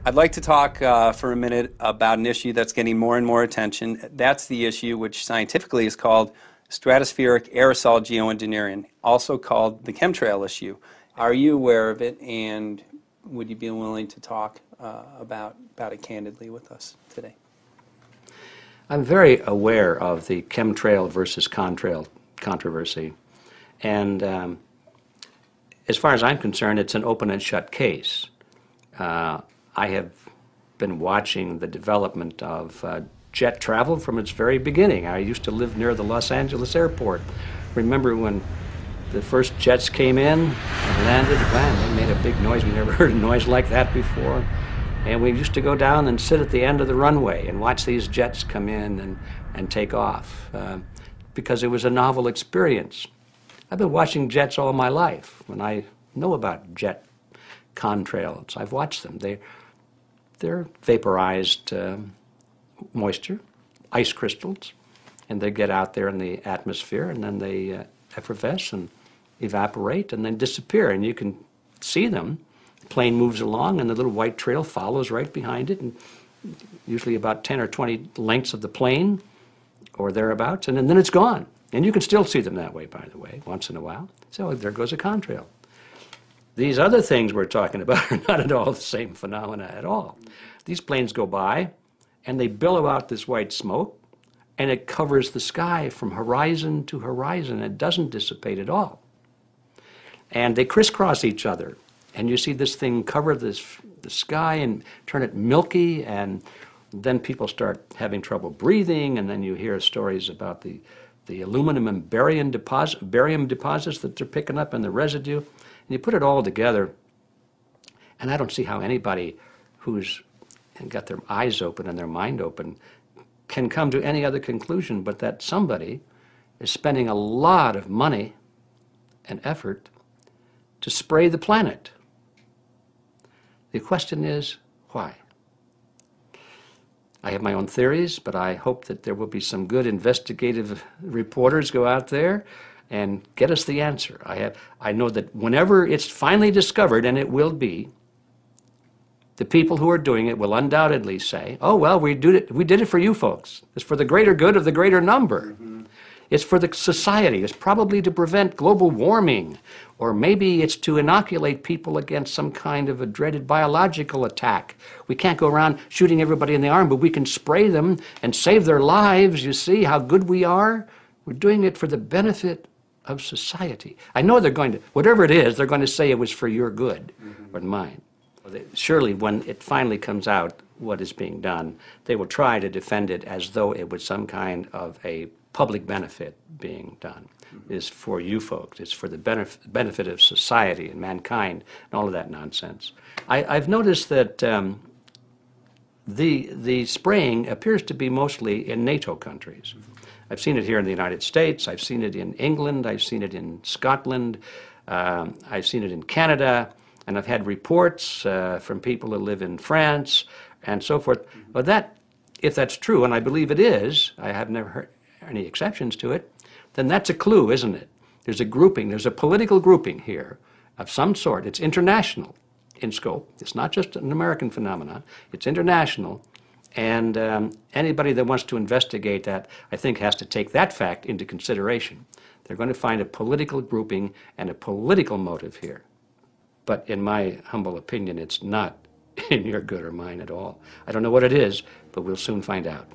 I'd like to talk for a minute about an issue that's getting more and more attention. That's the issue which scientifically is called stratospheric aerosol geoengineering, also called the chemtrail issue. Are you aware of it, and would you be willing to talk about it candidly with us today? I'm very aware of the chemtrail versus contrail controversy, and as far as I'm concerned, it's an open and shut case. I have been watching the development of jet travel from its very beginning. I used to live near the Los Angeles airport. Remember when the first jets came in and landed? Man, they made a big noise. We never heard a noise like that before. And we used to go down and sit at the end of the runway and watch these jets come in and take off because it was a novel experience. I've been watching jets all my life. When I know about jet contrails, I've watched them. They're vaporized moisture, ice crystals, and they get out there in the atmosphere, and then they effervesce and evaporate and then disappear, and you can see them. The plane moves along, and the little white trail follows right behind it, and usually about 10 or 20 lengths of the plane or thereabouts, and then it's gone. And you can still see them that way, by the way, once in a while. So there goes a contrail. These other things we're talking about are not at all the same phenomena at all. These planes go by, and they billow out this white smoke, and it covers the sky from horizon to horizon. It doesn't dissipate at all. And they crisscross each other, and you see this thing cover the sky and turn it milky, and then people start having trouble breathing, and then you hear stories about the aluminum and barium deposits that they're picking up in the residue. And you put it all together, and I don't see how anybody who's got their eyes open and their mind open can come to any other conclusion but that somebody is spending a lot of money and effort to spray the planet. The question is, why? I have my own theories, but I hope that there will be some good investigative reporters go out there and get us the answer. I know that whenever it's finally discovered, and it will be, the people who are doing it will undoubtedly say, oh, well, we did it for you folks. It's for the greater good of the greater number. Mm-hmm. It's for the society. It's probably to prevent global warming, or maybe it's to inoculate people against some kind of a dreaded biological attack. We can't go around shooting everybody in the arm, but we can spray them and save their lives. You see how good we are? We're doing it for the benefit of society. I know they're going to, whatever it is, they're going to say it was for your good, mm-hmm. or mine. Surely when it finally comes out what is being done, they will try to defend it as though it was some kind of a public benefit being done. Mm-hmm. It's for you folks. It's for the benefit of society and mankind and all of that nonsense. I've noticed that the spraying appears to be mostly in NATO countries. Mm-hmm. I've seen it here in the United States. I've seen it in England. I've seen it in Scotland. I've seen it in Canada. And I've had reports from people who live in France and so forth. But that, if that's true, and I believe it is, I have never heard any exceptions to it, then that's a clue, isn't it? There's a grouping, there's a political grouping here of some sort. It's international in scope. It's not just an American phenomenon. It's international. And anybody that wants to investigate that, I think, has to take that fact into consideration. They're going to find a political grouping and a political motive here. But in my humble opinion, it's not in your good or mine at all. I don't know what it is, but we'll soon find out.